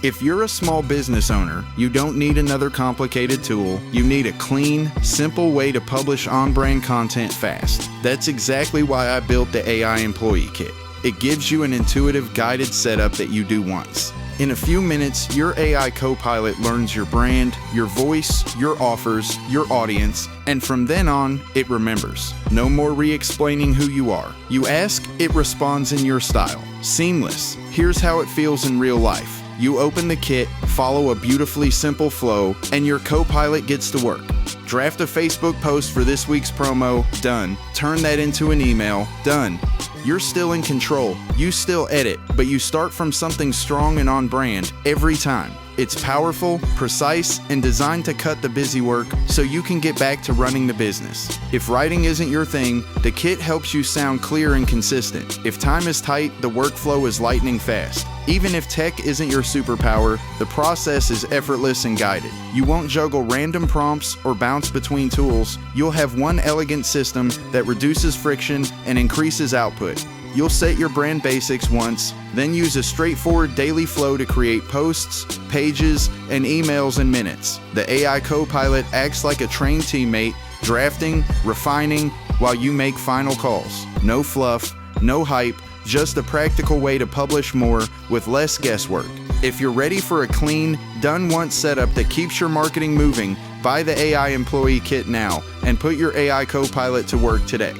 If you're a small business owner, you don't need another complicated tool. You need a clean, simple way to publish on-brand content fast. That's exactly why I built the AI Employee Kit. It gives you an intuitive, guided setup that you do once. In a few minutes, your AI CoPilot learns your brand, your voice, your offers, your audience, and from then on, it remembers. No more re-explaining who you are. You ask, it responds in your style. Seamless. Here's how it feels in real life. You open the kit, follow a beautifully simple flow, and your CoPilot gets to work. Draft a Facebook post for this week's promo, done. Turn that into an email, done. You're still in control, you still edit, but you start from something strong and on brand every time. It's powerful, precise, and designed to cut the busy work so you can get back to running the business. If writing isn't your thing, the kit helps you sound clear and consistent. If time is tight, the workflow is lightning fast. Even if tech isn't your superpower, the process is effortless and guided. You won't juggle random prompts or bounce between tools. You'll have one elegant system that reduces friction and increases output. You'll set your brand basics once, then use a straightforward daily flow to create posts, pages, and emails in minutes. The AI CoPilot acts like a trained teammate, drafting, refining, while you make final calls. No fluff, no hype, just a practical way to publish more with less guesswork. If you're ready for a clean, done-once setup that keeps your marketing moving, buy the AI Employee Kit now and put your AI CoPilot to work today.